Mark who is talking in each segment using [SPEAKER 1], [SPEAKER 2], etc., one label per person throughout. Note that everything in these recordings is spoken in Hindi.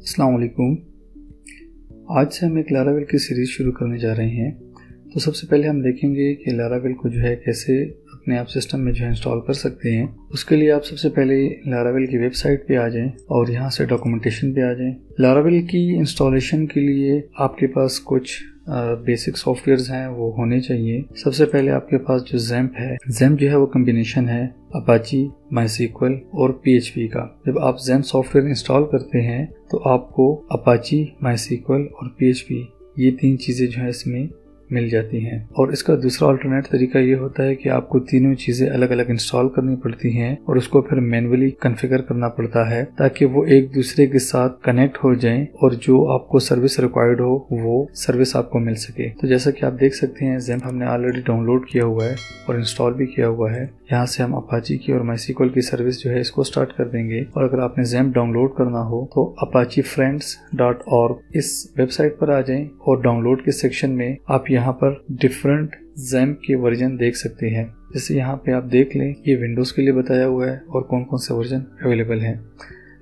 [SPEAKER 1] अस्सलाम वालेकुम। आज से हम एक लारावेल की सीरीज़ शुरू करने जा रहे हैं। तो सबसे पहले हम देखेंगे कि लारावेल को जो है कैसे अपने आप सिस्टम में जो है इंस्टॉल कर सकते हैं। उसके लिए आप सबसे पहले लारावेल की वेबसाइट पे आ जाएं और यहाँ से डॉक्यूमेंटेशन पे आ जाएं। लारावेल की इंस्टॉलेशन के लिए आपके पास कुछ बेसिक सॉफ्टवेयर्स हैं वो होने चाहिए। सबसे पहले आपके पास जो ज़ैम्प है, ज़ैम्प जो है वो कम्बिनेशन है अपाची, माईसीक्वल और PHP का। जब आप ज़ैम्प सॉफ्टवेयर इंस्टॉल करते हैं तो आपको अपाची, माईसीक्वल और PHP ये तीन चीज़ें जो है इसमें मिल जाती हैं। और इसका दूसरा अल्टरनेट तरीका ये होता है कि आपको तीनों चीज़ें अलग अलग इंस्टॉल करनी पड़ती हैं और उसको फिर मैन्युअली कॉन्फ़िगर करना पड़ता है ताकि वो एक दूसरे के साथ कनेक्ट हो जाएं और जो आपको सर्विस रिक्वायर्ड हो वो सर्विस आपको मिल सके। तो जैसा कि आप देख सकते हैं, ज़ैम्प हमने ऑलरेडी डाउनलोड किया हुआ है और इंस्टॉल भी किया हुआ है। यहाँ से हम अपाची की और माईसीक्वल की सर्विस जो है इसको स्टार्ट कर देंगे। और अगर आपने ज़ैम्प डाउनलोड करना हो तो apachifriends.org इस वेबसाइट पर आ जाएं और डाउनलोड के सेक्शन में आप यहाँ पर डिफरेंट ज़ैम्प के वर्जन देख सकते हैं। जैसे यहाँ पे आप देख लें, ये विंडोज़ के लिए बताया हुआ है और कौन कौन से वर्जन अवेलेबल हैं।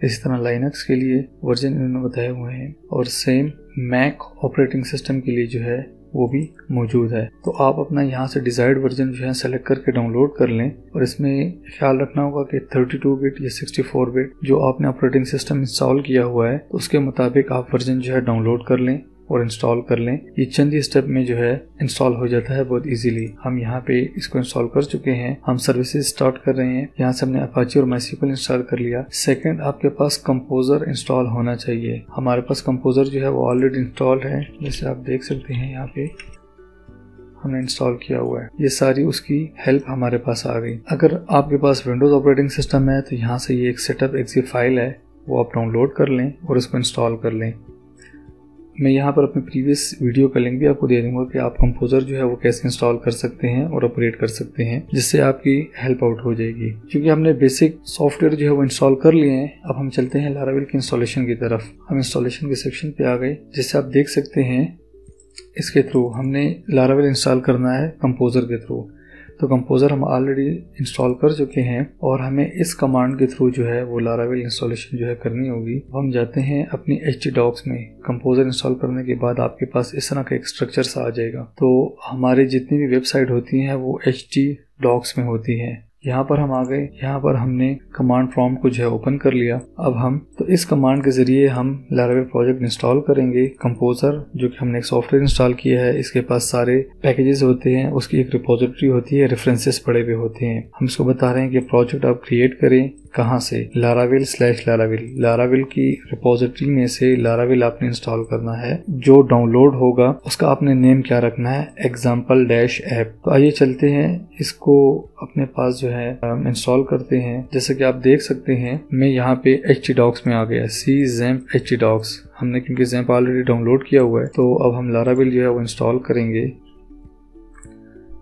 [SPEAKER 1] इसी तरह लाइनक्स के लिए वर्जन इन्होंने बताए हुए हैं और सेम मैक ऑपरेटिंग सिस्टम के लिए जो है वो भी मौजूद है। तो आप अपना यहाँ से डिजायर्ड वर्जन जो है सेलेक्ट करके डाउनलोड कर लें और इसमें ख्याल रखना होगा कि 32 बिट या 64 बिट जो आपने ऑपरेटिंग सिस्टम इंस्टॉल किया हुआ है तो उसके मुताबिक आप वर्जन जो है डाउनलोड कर लें और इंस्टॉल कर लें। ये चंद ही स्टेप में जो है इंस्टॉल हो जाता है बहुत इजीली। हम यहाँ पे इसको इंस्टॉल कर चुके हैं। हम सर्विसेज स्टार्ट कर रहे हैं। यहाँ से हमने अपाची और माईसीक्वल इंस्टॉल कर लिया। सेकंड, आपके पास कंपोजर इंस्टॉल होना चाहिए। हमारे पास कंपोजर जो है वो ऑलरेडी इंस्टॉल है, जैसे आप देख सकते हैं यहाँ पे हमने इंस्टॉल किया हुआ है। ये सारी उसकी हेल्प हमारे पास आ गई। अगर आपके पास विंडोज ऑपरेटिंग सिस्टम है तो यहाँ से ये एक सेटअप एक्सी फाइल है वो आप डाउनलोड कर लें और इसको इंस्टॉल कर लें। मैं यहाँ पर अपने प्रीवियस वीडियो का लिंक भी आपको दे दूंगा कि आप कंपोजर जो है वो कैसे इंस्टॉल कर सकते हैं और ऑपरेट कर सकते हैं, जिससे आपकी हेल्प आउट हो जाएगी। क्योंकि हमने बेसिक सॉफ्टवेयर जो है वो इंस्टॉल कर लिए हैं, अब हम चलते हैं लारावेल की इंस्टॉलेशन की तरफ। हम इंस्टॉलेशन के सेक्शन पे आ गए। जैसे आप देख सकते हैं इसके थ्रू हमने लारावेल इंस्टॉल करना है कंपोजर के थ्रू। तो कंपोजर हम ऑलरेडी इंस्टॉल कर चुके हैं और हमें इस कमांड के थ्रू जो है वो लारावेल इंस्टॉलेशन जो है करनी होगी। हम जाते हैं अपनी htdocs में। कंपोजर इंस्टॉल करने के बाद आपके पास इस तरह का एक स्ट्रक्चर सा आ जाएगा। तो हमारी जितनी भी वेबसाइट होती हैं वो htdocs में होती हैं। यहाँ पर हम आ गए। यहाँ पर हमने कमांड प्रॉम्प्ट को जो है ओपन कर लिया। अब हम तो इस कमांड के जरिए हम लारावेल प्रोजेक्ट इंस्टॉल करेंगे। कंपोजर जो कि हमने एक सॉफ्टवेयर इंस्टॉल किया है, इसके पास सारे पैकेजेस होते हैं, उसकी एक रिपोजिटरी होती है, रेफरेंसेस पड़े हुए होते हैं। हम इसको बता रहे हैं कि प्रोजेक्ट आप क्रिएट करें कहाँ से, लारावेल। लारावेल की रिपोजिटरी में से लारावेल आपने इंस्टॉल करना है। जो डाउनलोड होगा उसका आपने नेम क्या रखना है, example-app। तो आइए चलते हैं इसको अपने पास जो है इंस्टॉल करते हैं। जैसे कि आप देख सकते हैं मैं यहाँ पे htdocs में आ गया, ज़ैम्प htdocs। हमने क्योंकि ज़ैम्प ऑलरेडी डाउनलोड किया हुआ है तो अब हम लारावेल जो है वो इंस्टॉल करेंगे।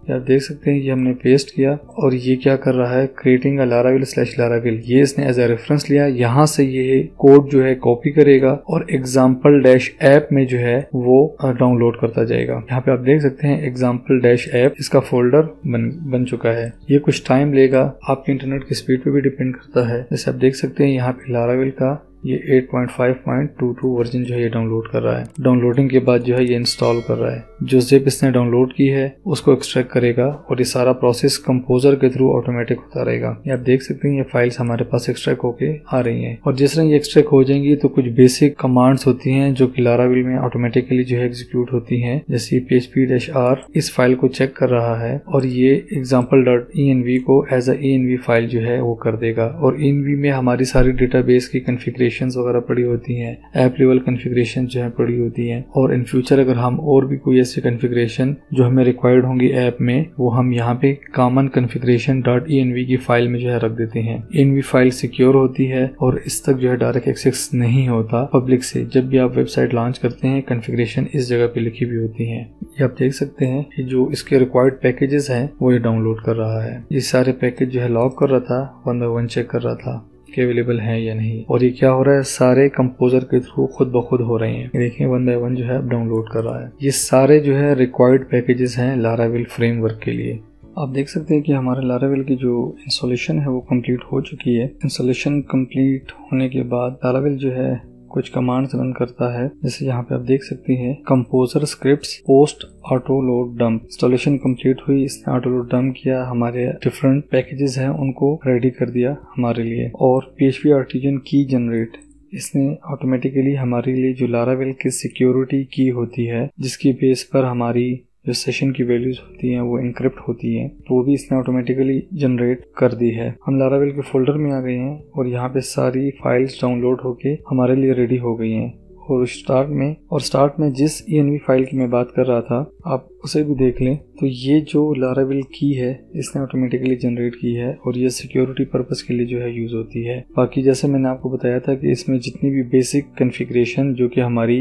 [SPEAKER 1] आप देख सकते हैं ये हमने पेस्ट किया और ये क्या कर रहा है, क्रिएटिंग अ लारावेल ये इसने एज ए रेफरेंस लिया। यहाँ से ये कोड जो है कॉपी करेगा और example-app में जो है वो डाउनलोड करता जाएगा। यहाँ पे आप देख सकते हैं example-app इसका फोल्डर बन चुका है। ये कुछ टाइम लेगा, आपके इंटरनेट की स्पीड पे भी डिपेंड करता है। जैसे आप देख सकते हैं यहाँ पे लारावेल का ये 8.5.22 वर्जन जो है ये डाउनलोड कर रहा है। डाउनलोडिंग के बाद जो है ये इंस्टॉल कर रहा है। जो ज़िप इसने डाउनलोड की है उसको एक्सट्रैक्ट करेगा और ये सारा प्रोसेस कंपोजर के थ्रू ऑटोमेटिक होता रहेगा। ये आप देख सकते हैं ये फाइल्स हमारे पास एक्सट्रैक्ट होके आ रही हैं और जिस तरह ये एक्सट्रैक्ट हो जाएंगी तो कुछ बेसिक कमांड्स होती हैं जो कि लारावेल में ऑटोमेटिकली जो है एग्जीक्यूट होती हैं। जैसे php-r इस फाइल को चेक कर रहा है और ये example.env को एज अ env फाइल जो है वो कर देगा। और env में हमारी सारी डेटाबेस की कॉन्फ़िगरेशंस वगैरह पड़ी होती हैं, ऐप लेवल कॉन्फ़िगरेशन जो है पड़ी होती हैं। और इन फ्यूचर अगर हम और भी कोई ऐसी कॉन्फ़िगरेशन जो हमें रिक्वायर्ड होंगी ऐप में वो हम यहाँ पे common configuration.env की फाइल में जो है रख देते हैं। env फाइल सिक्योर होती है और इस तक जो है डायरेक्ट एक्सेस नहीं होता पब्लिक से। जब भी आप वेबसाइट लॉन्च करते हैं कॉन्फ़िगरेशन इस जगह पे लिखी हुई होती है। ये आप देख सकते हैं कि जो इसके रिक्वायर्ड पैकेजेस हैं वो ये डाउनलोड कर रहा है। ये सारे पैकेज जो है लॉग कर रहा था, 1 बाय 1 चेक कर रहा था कि अवेलेबल है या नहीं। और ये क्या हो रहा है, सारे कंपोजर के थ्रू खुद ब खुद हो रहे हैं। देखिए 1 बाय 1 जो है डाउनलोड कर रहा है। ये सारे जो है रिक्वायर्ड पैकेजेस हैं लारावेल फ्रेमवर्क के लिए। आप देख सकते हैं कि हमारे लारावेल की जो इंस्टॉलेशन है वो कंप्लीट हो चुकी है। इंस्टॉलेशन कंप्लीट होने के बाद लारावेल जो है कुछ कमांड्स रन करता है। जैसे यहाँ पे आप देख सकते हैं composer scripts post auto load dump. Installation complete हुई, इसने ऑटो लोड डंप किया, हमारे डिफरेंट पैकेजेस हैं उनको रेडी कर दिया हमारे लिए। और PHP आर्टिजन की जनरेट, इसने ऑटोमेटिकली हमारे लिए जो लारावेल की सिक्योरिटी की होती है जिसकी बेस पर हमारी जो सेशन की वैल्यूज होती हैं वो इनक्रिप्ट होती हैं, तो वो भी इसने ऑटोमेटिकली जनरेट कर दी है। हम लारावेल के फोल्डर में आ गए हैं और यहाँ पे सारी फाइल्स डाउनलोड होके हमारे लिए रेडी हो गई हैं। और स्टार्ट में जिस env फाइल की मैं बात कर रहा था आप उसे भी देख लें, तो ये जो लारावेल की है इसने ऑटोमेटिकली जनरेट की है और ये सिक्योरिटी पर्पस के लिए जो है यूज होती है। बाकी जैसे मैंने आपको बताया था कि इसमें जितनी भी बेसिक कॉन्फ़िगरेशन जो कि हमारी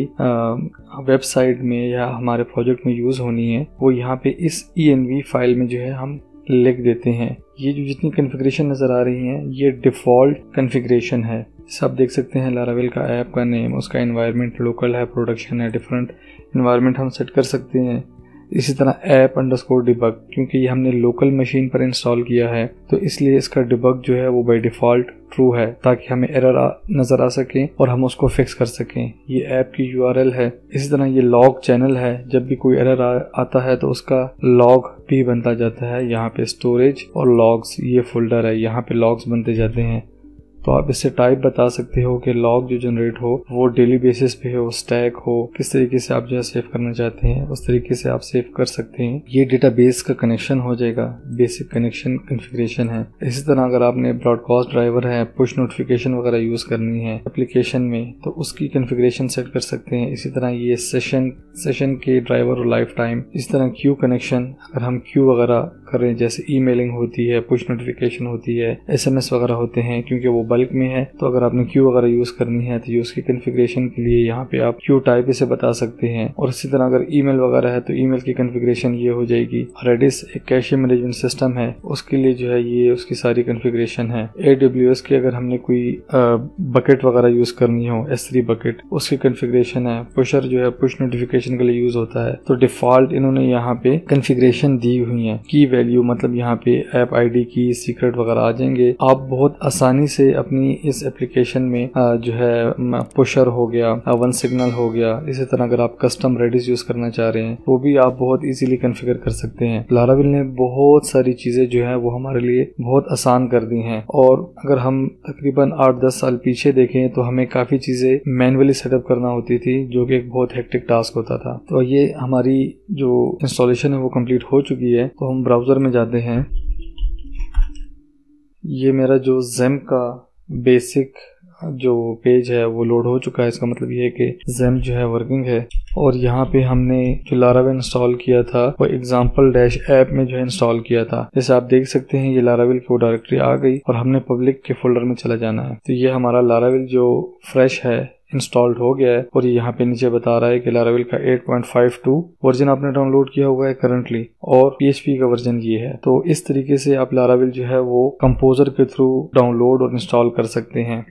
[SPEAKER 1] वेबसाइट में या हमारे प्रोजेक्ट में यूज होनी है वो यहाँ पे इस env फाइल में जो है हम लिख देते हैं। ये जो जितनी कॉन्फ़िगरेशन नज़र आ रही हैं ये डिफ़ॉल्ट कॉन्फ़िगरेशन है। जैसे आप देख सकते हैं लारावेल का ऐप का नेम, उसका एनवायरनमेंट लोकल है, प्रोडक्शन है, डिफरेंट एनवायरनमेंट हम सेट कर सकते हैं। इसी तरह app_debug, क्योंकि ये हमने लोकल मशीन पर इंस्टॉल किया है तो इसलिए इसका डिबग जो है वो बाय डिफ़ॉल्ट ट्रू है ताकि हमें एरर नज़र आ सके और हम उसको फिक्स कर सकें। ये ऐप की URL है। इसी तरह ये लॉग चैनल है, जब भी कोई एरर आता है तो उसका लॉग भी बनता जाता है। यहाँ पे स्टोरेज और लॉग्स ये फोल्डर है, यहाँ पे लॉग्स बनते जाते हैं। तो आप इससे टाइप बता सकते हो कि लॉग जो जनरेट हो वो डेली बेसिस पे हो, स्टैक हो, किस तरीके से आप जो है सेव करना चाहते हैं उस तरीके से आप सेव कर सकते हैं। ये डेटाबेस का कनेक्शन हो जाएगा, बेसिक कनेक्शन कॉन्फ़िगरेशन है। इसी तरह अगर आपने ब्रॉडकास्ट ड्राइवर है, पुश नोटिफिकेशन वगैरह यूज करनी है एप्लीकेशन में तो उसकी कॉन्फ़िगरेशन सेट कर सकते हैं। इसी तरह ये सेशन के ड्राइवर और लाइफ टाइम, इस तरह क्यू कनेक्शन, अगर हम क्यू वगैरह करें जैसे ईमेलिंग होती है, पुश नोटिफिकेशन होती है, SMS वगैरह होते हैं, क्योंकि वो बल्क में है तो अगर आपने क्यू वगैरह यूज करनी है तो उसकी कॉन्फ़िगरेशन के लिए यहाँ पे आप क्यू टाइप इसे बता सकते हैं। और इसी तरह अगर ईमेल वगैरह है तो ईमेल की कॉन्फ़िगरेशन ये हो जाएगी। रेडिस एक कैशे मैनेजमेंट सिस्टम है, उसके लिए जो है ये उसकी सारी कॉन्फ़िगरेशन है। AWS की अगर हमने कोई बकेट वगैरह यूज करनी हो, S3 बकेट, उसकी कॉन्फ़िगरेशन है। पुशर जो है पुश नोटिफिकेशन के लिए यूज होता है। तो डिफॉल्ट इन्होंने यहाँ पे कॉन्फ़िगरेशन दी हुई है। की वैल्यू मतलब यहाँ पे ऐप ID की सीक्रेट वगैरह आ जाएंगे। आप बहुत आसानी से अपनी इस एप्लीकेशन में जो है पुशर हो गया, वन सिग्नल हो गया, इसी तरह अगर आप कस्टम रेडिस यूज करना चाह रहे हैं वो भी आप बहुत इजीली कॉन्फ़िगर कर सकते हैं। लारावेल ने बहुत सारी चीजें जो है वो हमारे लिए बहुत आसान कर दी हैं। और अगर हम तकरीबन 8-10 साल पीछे देखें तो हमें काफी चीजें मैन्युअली सेटअप करना होती थी जो कि एक बहुत हेक्टिक टास्क होता था। तो ये हमारी जो इंस्टॉलेशन है वो कंप्लीट हो चुकी है। तो हम ब्राउजर में जाते हैं। ये मेरा जो XAMPP का बेसिक जो पेज है वो लोड हो चुका है। इसका मतलब ये है कि XAMPP जो है वर्किंग है। और यहाँ पे हमने जो लारावेल इंस्टॉल किया था वो example-app में जो है इंस्टॉल किया था। जैसे आप देख सकते हैं ये लारावेल की डायरेक्टरी आ गई और हमने पब्लिक के फोल्डर में चला जाना है। तो ये हमारा लारावेल जो फ्रेश है इंस्टॉल्ड हो गया है। और ये यहाँ पे नीचे बता रहा है कि लारावेल का 8.52 वर्जन आपने डाउनलोड किया हुआ है करंटली और PHP का वर्जन ये है। तो इस तरीके से आप लारावेल जो है वो कंपोजर के थ्रू डाउनलोड और इंस्टॉल कर सकते हैं।